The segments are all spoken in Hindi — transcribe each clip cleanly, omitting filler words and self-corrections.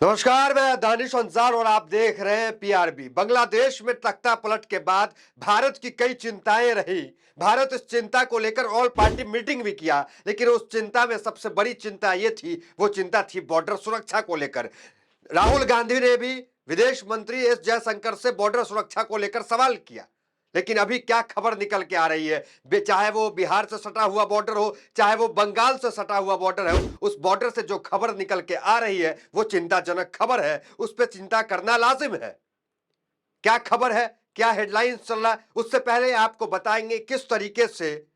नमस्कार, मैं दानिश अंसार और आप देख रहे हैं पीआरबी। बांग्लादेश में तख्ता पलट के बाद भारत की कई चिंताएं रही। भारत इस चिंता को लेकर ऑल पार्टी मीटिंग भी किया, लेकिन उस चिंता में सबसे बड़ी चिंता ये थी, वो चिंता थी बॉर्डर सुरक्षा को लेकर। राहुल गांधी ने भी विदेश मंत्री एस जयशंकर से बॉर्डर सुरक्षा को लेकर सवाल किया। लेकिन अभी क्या खबर निकल के आ रही है, चाहे वो बिहार से सटा हुआ बॉर्डर हो, चाहे वो बंगाल से सटा हुआ बॉर्डर है, उस बॉर्डर से जो खबर निकल के आ रही है वो चिंताजनक खबर है। उस पर चिंता करना लाजिम है। क्या खबर है, क्या हेडलाइंस चल रहा है, उससे पहले आपको बताएंगे किस तरीके से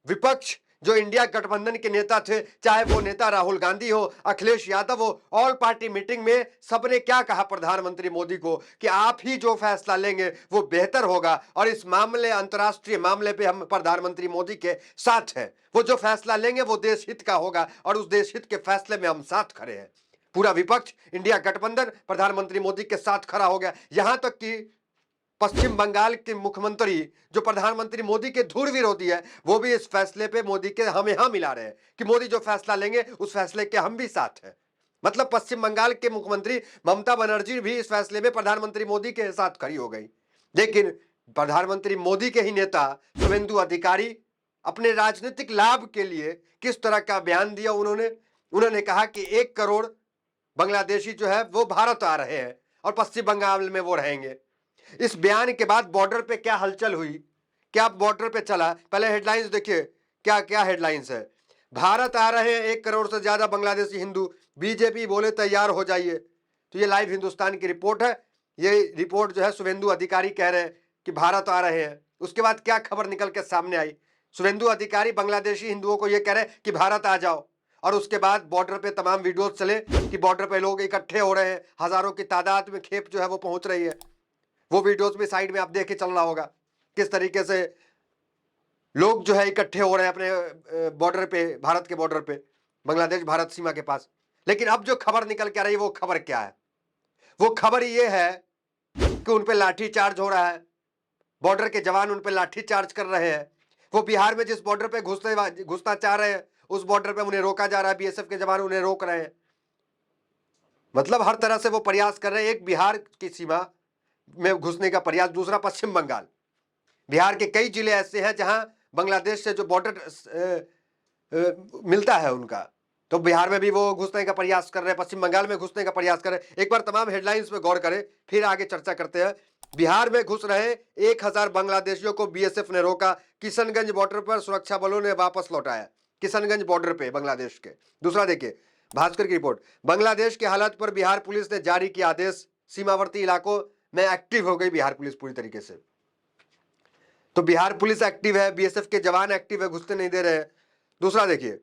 विपक्ष, जो इंडिया गठबंधन के नेता थे, चाहे वो नेता राहुल गांधी हो, अखिलेश यादव हो, ऑल पार्टी मीटिंग में सबने क्या कहा प्रधानमंत्री मोदी को कि आप ही जो फैसला लेंगे वो बेहतर होगा और इस मामले, अंतर्राष्ट्रीय मामले पे हम प्रधानमंत्री मोदी के साथ हैं। वो जो फैसला लेंगे वो देश हित का होगा और उस देश हित के फैसले में हम साथ खड़े हैं। पूरा विपक्ष, इंडिया गठबंधन प्रधानमंत्री मोदी के साथ खड़ा हो गया। यहां तक कि पश्चिम बंगाल के मुख्यमंत्री, जो प्रधानमंत्री मोदी के धुर विरोधी है, वो भी इस फैसले पे मोदी के हमें हाँ मिला रहे हैं कि मोदी जो फैसला लेंगे उस फैसले के हम भी साथ हैं। मतलब पश्चिम बंगाल के मुख्यमंत्री ममता बनर्जी भी इस फैसले में प्रधानमंत्री मोदी के साथ खड़ी हो गई। लेकिन प्रधानमंत्री मोदी के ही नेता शुभेंदु अधिकारी अपने राजनीतिक लाभ के लिए किस तरह का बयान दिया उन्होंने। उन्होंने कहा कि 1 करोड़ बांग्लादेशी जो है वो भारत आ रहे हैं और पश्चिम बंगाल में वो रहेंगे। इस बयान के बाद बॉर्डर पे क्या हलचल हुई, क्या बॉर्डर पे चला, पहले हेडलाइंस देखिए। क्या क्या हेडलाइंस है। भारत आ रहे हैं 1 करोड़ से ज्यादा बांग्लादेशी हिंदू, बीजेपी बोले तैयार हो जाइए। तो ये लाइव हिंदुस्तान की रिपोर्ट है। ये रिपोर्ट जो है शुभेंदु अधिकारी कह रहे हैं कि भारत आ रहे हैं। उसके बाद क्या खबर निकल के सामने आई, शुभेंदु अधिकारी बांग्लादेशी हिंदुओं को ये कह रहे हैं कि भारत आ जाओ। और उसके बाद बॉर्डर पे तमाम वीडियोस चले कि बॉर्डर पे लोग इकट्ठे हो रहे हैं, हजारों की तादाद में खेप जो है वो पहुंच रही है। वो वीडियोस भी साइड में आप देख के चल रहा होगा किस तरीके से लोग जो है इकट्ठे हो रहे हैं अपने बॉर्डर पे, भारत के बॉर्डर पे, बांग्लादेश भारत सीमा के पास। लेकिन अब जो खबर निकल के आ रही है वो खबर क्या है, वो खबर ये है कि उन पे लाठी चार्ज हो रहा है। बॉर्डर के जवान उन पे लाठी चार्ज कर रहे हैं। वो बिहार में जिस बॉर्डर पे घुसना चाह रहे हैं उस बॉर्डर पे उन्हें रोका जा रहा है, बीएसएफ के जवान उन्हें रोक रहे हैं। मतलब हर तरह से वो प्रयास कर रहे हैं। एक बिहार की सीमा में घुसने का प्रयास, दूसरा पश्चिम बंगाल। बिहार के कई जिले ऐसे हैं जहां बांग्लादेश से जो बॉर्डर मिलता है उनका, तो बिहार में भी वो घुसने का प्रयास कर रहे हैं, पश्चिम बंगाल में घुसने का प्रयास कर रहे हैं। एक बार तमाम हेडलाइंस पे गौर करें, फिर आगे चर्चा करते हैं। बिहार में घुस रहे 1,000 बांग्लादेशियों को बीएसएफ ने रोका, किशनगंज बॉर्डर पर सुरक्षा बलों ने वापस लौटाया। किशनगंज बॉर्डर पे बांग्लादेश के। दूसरा देखिए भास्कर की रिपोर्ट, बांग्लादेश की हालत पर बिहार पुलिस ने जारी किया आदेश, सीमावर्ती इलाकों में एक्टिव हो गई बिहार पुलिस पूरी तरीके से। तो बिहार पुलिस एक्टिव है, बीएसएफ के जवान एक्टिव है, घुसने नहीं दे रहे हैं। दूसरा देखिए,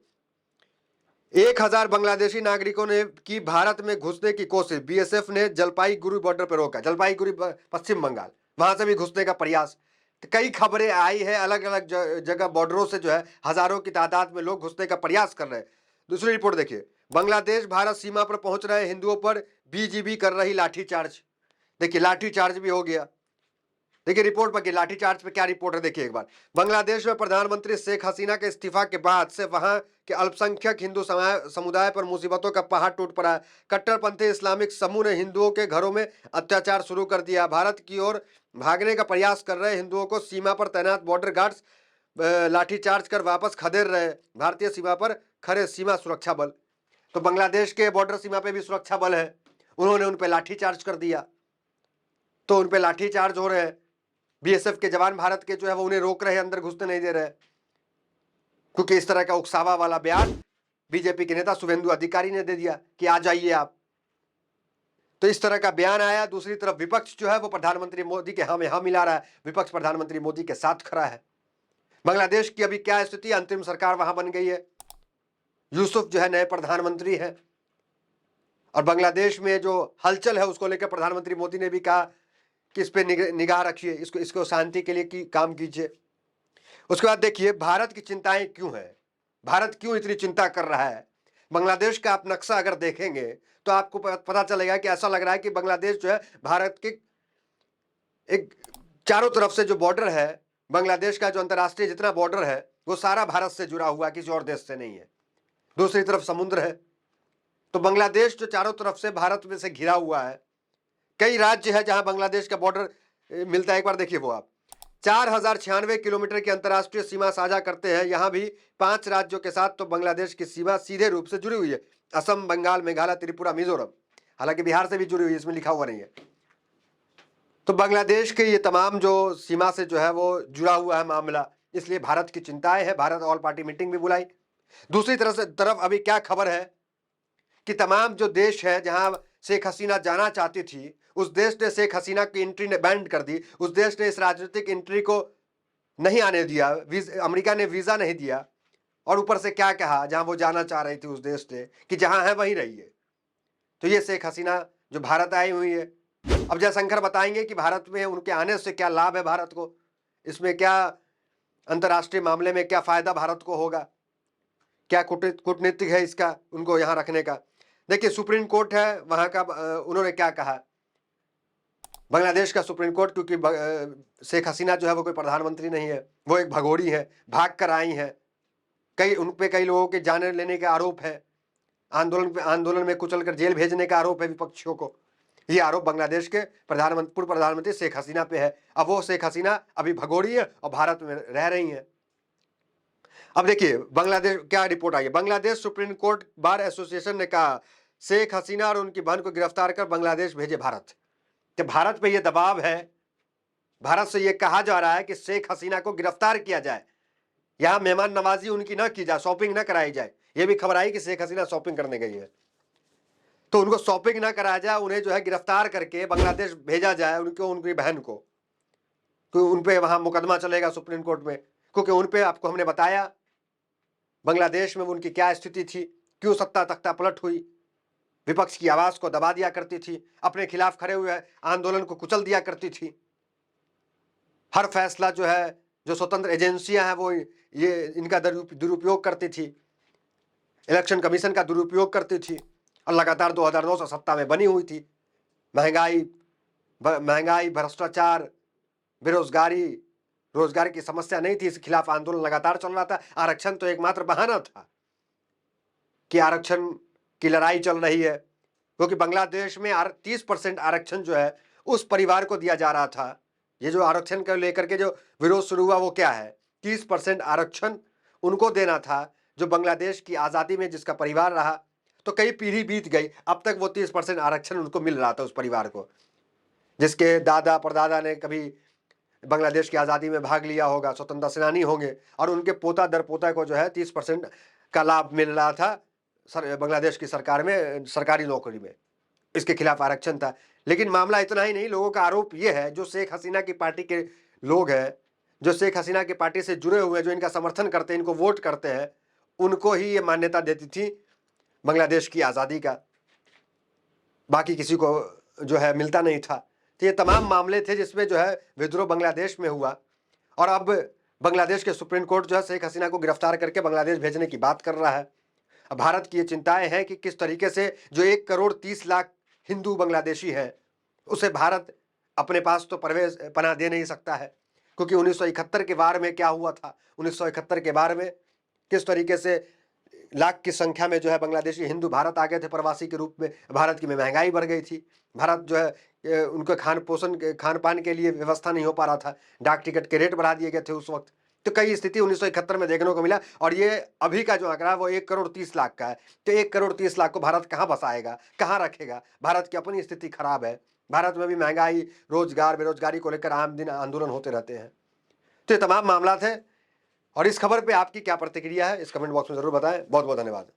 1,000 बांग्लादेशी नागरिकों ने की भारत में घुसने की कोशिश, बीएसएफ ने जलपाईगुड़ी बॉर्डर पर रोका। जलपाईगुड़ी पश्चिम बंगाल, वहां से भी घुसने का प्रयास। तो कई खबरें आई है, अलग अलग जगह बॉर्डरों से जो है हजारों की तादाद में लोग घुसने का प्रयास कर रहे हैं। दूसरी रिपोर्ट देखिए, बांग्लादेश भारत सीमा पर पहुंच रहे हिंदुओं पर बीजीबी कर रही लाठीचार्ज। देखिए लाठीचार्ज भी हो गया। देखिए रिपोर्ट पर लाठीचार्ज पे क्या रिपोर्ट है, देखिए एक बार। बांग्लादेश में प्रधानमंत्री शेख हसीना के इस्तीफा के बाद से वहां के अल्पसंख्यक हिंदू समुदाय पर मुसीबतों का पहाड़ टूट पड़ा है। कट्टरपंथी इस्लामिक समूह ने हिंदुओं के घरों में अत्याचार शुरू कर दिया। भारत की ओर भागने का प्रयास कर रहे हिंदुओं को सीमा पर तैनात बॉर्डर गार्ड्स लाठीचार्ज कर वापस खदेड़ रहे। भारतीय सीमा पर खड़े सीमा सुरक्षा बल। तो बांग्लादेश के बॉर्डर सीमा पे भी सुरक्षा बल है, उन्होंने उन पर लाठीचार्ज कर दिया। तो उन पर लाठीचार्ज हो रहे हैं। बीएसएफ के जवान भारत के जो है वो उन्हें रोक रहे हैं, अंदर घुसने नहीं दे रहे, क्योंकि इस तरह का उकसावा वाला बयान बीजेपी के नेता शुभेंदु अधिकारी ने दे दिया कि आ जाइए आप। तो इस तरह का बयान आया। दूसरी तरफ विपक्ष जो है वो प्रधानमंत्री मोदी के हाँ में हाँ मिला रहा है, विपक्ष प्रधानमंत्री मोदी के साथ खड़ा है। बांग्लादेश की अभी क्या स्थिति, अंतरिम सरकार वहां बन गई है, यूसुफ जो है नए प्रधानमंत्री है। और बांग्लादेश में जो हलचल है उसको लेकर प्रधानमंत्री मोदी ने भी कहा कि इस पे निगाह रखिए, इसको शांति के लिए काम कीजिए। उसके बाद देखिए भारत की चिंताएं क्यों है, भारत क्यों इतनी चिंता कर रहा है। बांग्लादेश का आप नक्शा अगर देखेंगे तो आपको पता चलेगा कि ऐसा लग रहा है कि बांग्लादेश जो है भारत के एक चारों तरफ से जो बॉर्डर है, बांग्लादेश का जो अंतर्राष्ट्रीय जितना बॉर्डर है वो सारा भारत से जुड़ा हुआ, किसी और देश से नहीं है। दूसरी तरफ समुद्र है, तो बांग्लादेश जो चारों तरफ से भारत में से घिरा हुआ है, कई राज्य है जहां बांग्लादेश का बॉर्डर मिलता है। एक बार देखिए वो आप 4096 किलोमीटर की अंतर्राष्ट्रीय सीमा साझा करते हैं। यहां भी 5 राज्यों के साथ तो बांग्लादेश की सीमा सीधे रूप से जुड़ी हुई है, असम, बंगाल, मेघालय, त्रिपुरा, मिजोरम। हालांकि बिहार से भी जुड़ी हुई है, इसमें लिखा हुआ नहीं है। तो बांग्लादेश के ये तमाम जो सीमा से जो है वो जुड़ा हुआ है मामला, इसलिए भारत की चिंताएं है। भारत ऑल पार्टी मीटिंग भी बुलाई। दूसरी तरफ अभी क्या खबर है कि तमाम जो देश है जहां शेख हसीना जाना चाहती थी, उस देश ने शेख हसीना की एंट्री ने बैंड कर दी। उस देश ने इस राजनीतिक एंट्री को नहीं आने दिया। अमेरिका ने वीजा नहीं दिया। और ऊपर से क्या कहा, जहां वो जाना चाह रही थी उस देश ने कि जहां है वहीं रहिए। तो ये शेख हसीना जो भारत आई हुई है, अब जयशंकर बताएंगे कि भारत में उनके आने से क्या लाभ है भारत को, इसमें क्या अंतर्राष्ट्रीय मामले में क्या फायदा भारत को होगा, क्या कूटनीतिक है इसका उनको यहाँ रखने का। देखिए सुप्रीम कोर्ट है वहां का, उन्होंने क्या कहा, बांग्लादेश का सुप्रीम कोर्ट, क्योंकि शेख हसीना जो है वो कोई प्रधानमंत्री नहीं है, वो एक भगोड़ी है, भाग कर आई है। उन पे कई लोगों के जान लेने का आरोप है, आंदोलन में कुचल कर जेल भेजने का आरोप है विपक्षियों को। ये आरोप बांग्लादेश के पूर्व प्रधानमंत्री शेख हसीना पे है। अब वो शेख हसीना अभी भगोड़ी है और भारत में रह रही है। अब देखिए बांग्लादेश क्या रिपोर्ट आई है। Bangladesh supreme court bar association ने कहा शेख हसीना और उनकी बहन को गिरफ्तार कर बांग्लादेश भेजे भारत। कि भारत पे ये दबाव है, भारत से ये कहा जा रहा है कि शेख हसीना को गिरफ्तार किया जाए, यहां मेहमान नवाजी उनकी ना की जाए, शॉपिंग ना कराई जाए। ये भी खबर आई कि शेख हसीना शॉपिंग करने गई है, तो उनको शॉपिंग ना कराया जाए, उन्हें जो है गिरफ्तार करके बांग्लादेश भेजा जाए, उनकी बहन को। तो उन पे वहां मुकदमा चलेगा सुप्रीम कोर्ट में, क्योंकि उन पे आपको हमने बताया बांग्लादेश में उनकी क्या स्थिति थी, क्यों सत्ता तख्ता पलट हुई, विपक्ष की आवाज को दबा दिया करती थी, अपने खिलाफ खड़े हुए आंदोलन को कुचल दिया करती थी। हर फैसला जो है, जो स्वतंत्र एजेंसियां हैं वो ये इनका दुरुपयोग करती थी, इलेक्शन कमीशन का दुरुपयोग करती थी, और लगातार 2009 से सत्ता में बनी हुई थी। महंगाई, भ्रष्टाचार, बेरोजगारी, रोजगार की समस्या नहीं थी, इसके खिलाफ आंदोलन लगातार चल रहा था। आरक्षण तो एकमात्र बहाना था कि आरक्षण की लड़ाई चल रही है, क्योंकि बांग्लादेश में 30% आरक्षण जो है उस परिवार को दिया जा रहा था। ये जो आरक्षण को लेकर के जो विरोध शुरू हुआ वो क्या है, 30% आरक्षण उनको देना था जो बांग्लादेश की आज़ादी में जिसका परिवार रहा। तो कई पीढ़ी बीत गई, अब तक वो 30% आरक्षण उनको मिल रहा था, उस परिवार को जिसके दादा परदादा ने कभी बांग्लादेश की आज़ादी में भाग लिया होगा, स्वतंत्रता सेनानी होंगे, और उनके पोता दर पोता को जो है 30% का लाभ मिल रहा था बांग्लादेश की सरकार में, सरकारी नौकरी में। इसके खिलाफ आरक्षण था। लेकिन मामला इतना ही नहीं, लोगों का आरोप यह है, जो शेख हसीना की पार्टी के लोग हैं, जो शेख हसीना की पार्टी से जुड़े हुए, जो इनका समर्थन करते हैं, इनको वोट करते हैं, उनको ही ये मान्यता देती थी बांग्लादेश की आज़ादी का, बाकी किसी को जो है मिलता नहीं था। तो ये तमाम मामले थे जिसमें जो है विद्रोह बांग्लादेश में हुआ, और अब बांग्लादेश के सुप्रीम कोर्ट जो है शेख हसीना को गिरफ्तार करके बांग्लादेश भेजने की बात कर रहा है। अब भारत की ये चिंताएं हैं कि किस तरीके से जो 1 करोड़ 30 लाख हिंदू बांग्लादेशी है, उसे भारत अपने पास तो पनाह दे नहीं सकता है, क्योंकि 1971 के बार में क्या हुआ था, 1971 के बार में किस तरीके से लाख की संख्या में जो है बांग्लादेशी हिंदू भारत आ गए थे प्रवासी के रूप में। भारत की में महंगाई बढ़ गई थी, भारत जो है उनके खान पान के लिए व्यवस्था नहीं हो पा रहा था, डाक टिकट के रेट बढ़ा दिए गए थे उस वक्त। तो कई स्थिति 1971 में देखने को मिला, और ये अभी का जो आंकड़ा है वो 1 करोड़ 30 लाख का है। तो 1 करोड़ 30 लाख को भारत कहाँ बसाएगा, कहाँ रखेगा? भारत की अपनी स्थिति खराब है, भारत में भी महंगाई, रोजगार, बेरोजगारी को लेकर आम दिन आंदोलन होते रहते हैं। तो ये तमाम मामला थे, और इस खबर पे आपकी क्या प्रतिक्रिया है इस कमेंट बॉक्स में जरूर बताएं। बहुत बहुत धन्यवाद।